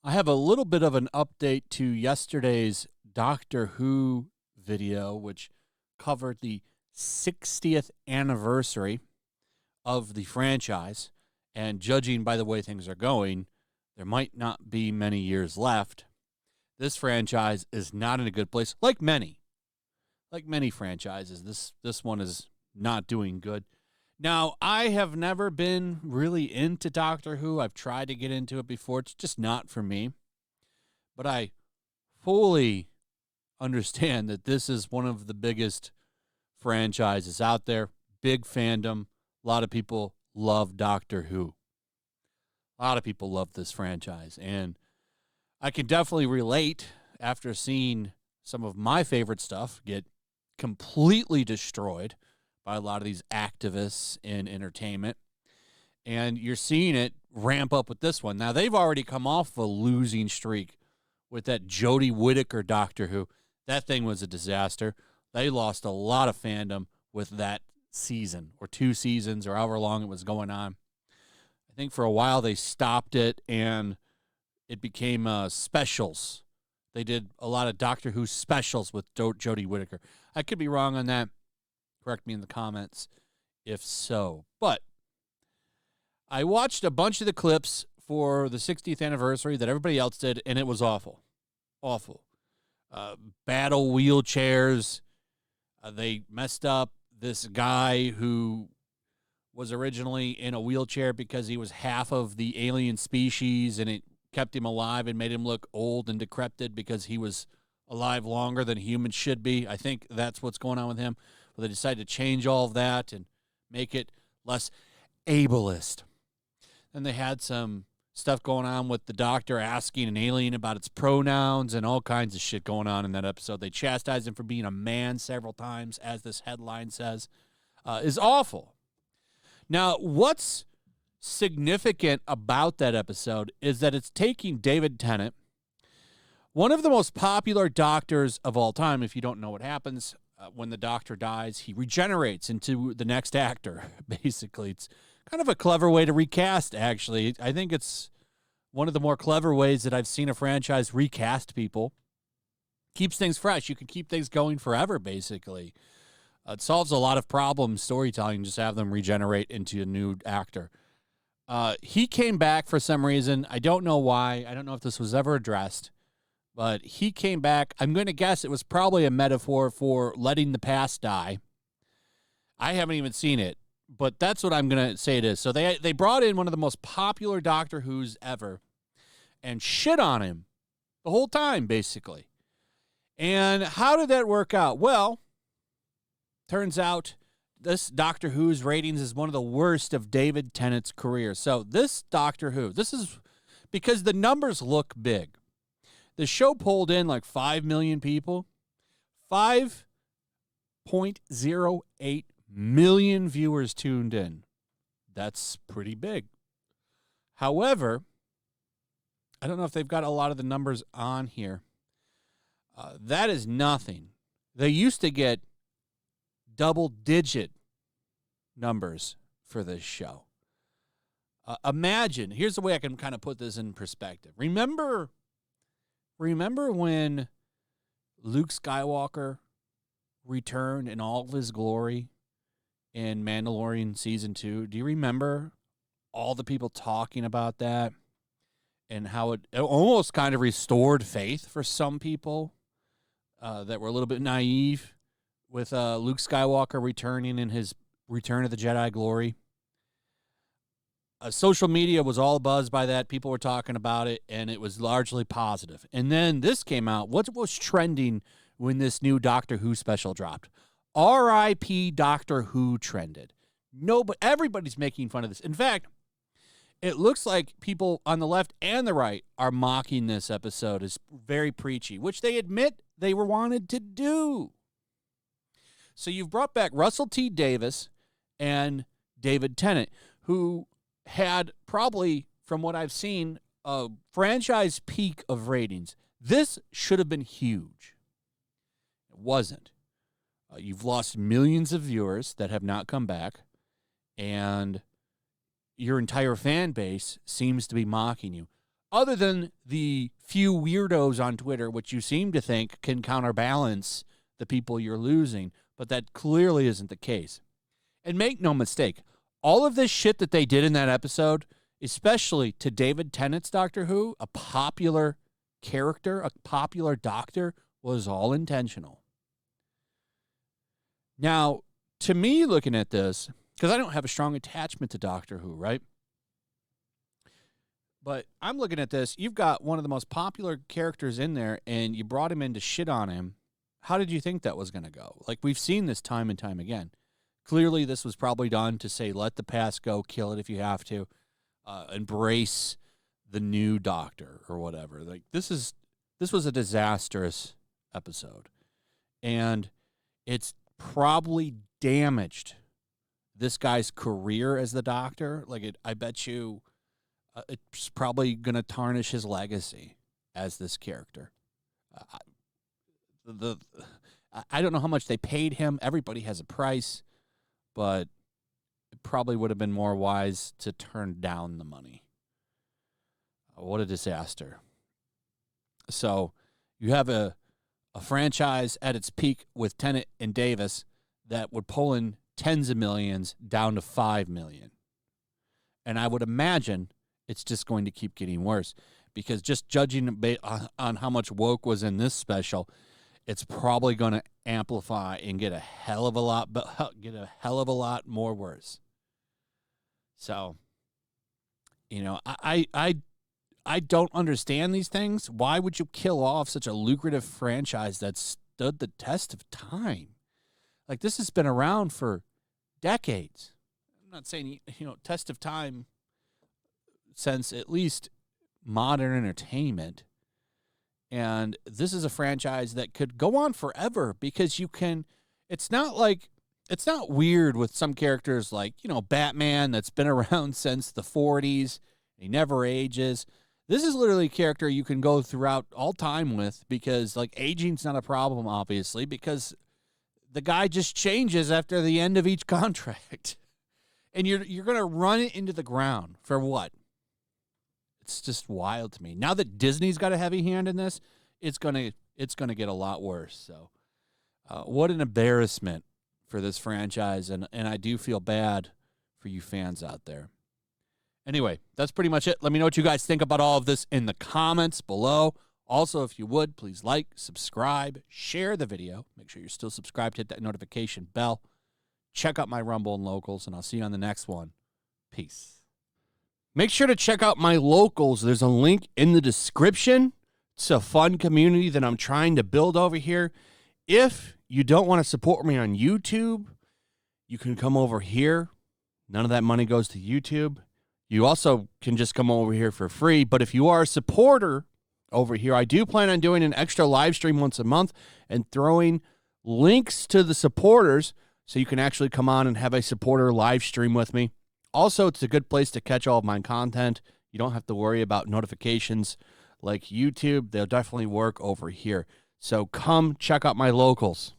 I have a little bit of an update to yesterday's Doctor Who video, which covered the 60th anniversary of the franchise. And judging by the way things are going, there might not be many years left. This franchise is not in a good place, like many franchises. This one is not doing good. Now, I have never been really into Doctor Who. I've tried to get into it before. It's just not for me. But I fully understand that this is one of the biggest franchises out there. Big fandom. A lot of people love Doctor Who. A lot of people love this franchise. And I can definitely relate after seeing some of my favorite stuff get completely destroyed by a lot of these activists in entertainment. And you're seeing it ramp up with this one. Now, they've already come off a losing streak with that Jodie Whittaker Doctor Who. That thing was a disaster. They lost a lot of fandom with that season, or 2 seasons, or however long it was going on. I think for a while they stopped it, and it became specials. They did a lot of Doctor Who specials with Jodie Whittaker. I could be wrong on that. Correct me in the comments if so. But I watched a bunch of the clips for the 60th anniversary that everybody else did, and it was awful. Awful. Battle wheelchairs. They messed up this guy who was originally in a wheelchair because he was half of the alien species, and it kept him alive and made him look old and decrepit because he was alive longer than humans should be. I think that's what's going on with him. Well, they decided to change all of that and make it less ableist. Then they had some stuff going on with the doctor asking an alien about its pronouns and all kinds of shit going on in that episode. They chastised him for being a man several times, as this headline says. Is awful. Now, what's significant about that episode is that it's taking David Tennant, one of the most popular doctors of all time. If you don't know what happens when the doctor dies, he regenerates into the next actor, basically. It's kind of a clever way to recast, actually. I think it's one of the more clever ways that I've seen a franchise recast people. Keeps things fresh. You can keep things going forever, basically. It solves a lot of problems, storytelling, just have them regenerate into a new actor. He came back for some reason. I don't know why. I don't know if this was ever addressed. But he came back. I'm going to guess it was probably a metaphor for letting the past die. I haven't even seen it, but that's what I'm going to say it is. So they brought in one of the most popular Doctor Who's ever and shit on him the whole time, basically. And how did that work out? Well, turns out this Doctor Who's ratings is one of the worst of David Tennant's career. So this Doctor Who, this is because the numbers look big. The show pulled in like 5 million people. 5.08 million viewers tuned in. That's pretty big. However, I don't know if they've got a lot of the numbers on here. That is nothing. They used to get double-digit numbers for this show. Imagine, here's the way I can kind of put this in perspective. Remember when Luke Skywalker returned in all of his glory in Mandalorian Season 2? Do you remember all the people talking about that and how it almost kind of restored faith for some people that were a little bit naive with Luke Skywalker returning in his Return of the Jedi glory? Social media was all buzzed by that. People were talking about it, and it was largely positive. And then this came out. What was trending when this new Doctor Who special dropped? R.I.P. Doctor Who trended. No, but everybody's making fun of this. In fact, it looks like people on the left and the right are mocking this episode as very preachy, which they admit they were wanted to do. So you've brought back Russell T. Davies and David Tennant, who had probably, from what I've seen, a franchise peak of ratings. This should have been huge. It wasn't. You've lost millions of viewers that have not come back, and your entire fan base seems to be mocking you. Other than the few weirdos on Twitter, which you seem to think can counterbalance the people you're losing, but that clearly isn't the case. And make no mistake, all of this shit that they did in that episode, especially to David Tennant's Doctor Who, a popular character, a popular doctor, was all intentional. Now, to me, looking at this, because I don't have a strong attachment to Doctor Who, right? But I'm looking at this. You've got one of the most popular characters in there, and you brought him in to shit on him. How did you think that was going to go? Like, we've seen this time and time again. Clearly, this was probably done to say, let the past go, kill it if you have to, embrace the new Doctor or whatever. Like, this was a disastrous episode, and it's probably damaged this guy's career as the Doctor. Like, I bet you it's probably going to tarnish his legacy as this character. I don't know how much they paid him. Everybody has a price, but it probably would have been more wise to turn down the money. What a disaster. So you have a franchise at its peak with Tennant and Davis that would pull in tens of millions down to 5 million. And I would imagine it's just going to keep getting worse, because just judging on how much woke was in this special, it's probably going to amplify and get a hell of a lot more worse. So, I don't understand these things. Why would you kill off such a lucrative franchise that stood the test of time? Like, this has been around for decades. I'm not saying, test of time since at least modern entertainment. And this is a franchise that could go on forever, because it's not weird with some characters like, Batman, that's been around since the 40s. He never ages. This is literally a character you can go throughout all time with, because like aging's not a problem, obviously, because the guy just changes after the end of each contract. And you're going to run it into the ground for what? It's just wild to me. Now that Disney's got a heavy hand in this, it's gonna get a lot worse. So, what an embarrassment for this franchise, and I do feel bad for you fans out there. Anyway, that's pretty much it. Let me know what you guys think about all of this in the comments below. Also, if you would, please like, subscribe, share the video. Make sure you're still subscribed. Hit that notification bell. Check out my Rumble and Locals, and I'll see you on the next one. Peace. Make sure to check out my Locals. There's a link in the description. It's a fun community that I'm trying to build over here. If you don't want to support me on YouTube, you can come over here. None of that money goes to YouTube. You also can just come over here for free. But if you are a supporter over here, I do plan on doing an extra live stream once a month and throwing links to the supporters so you can actually come on and have a supporter live stream with me. Also, it's a good place to catch all of my content. You don't have to worry about notifications like YouTube. They'll definitely work over here. So come check out my Locals.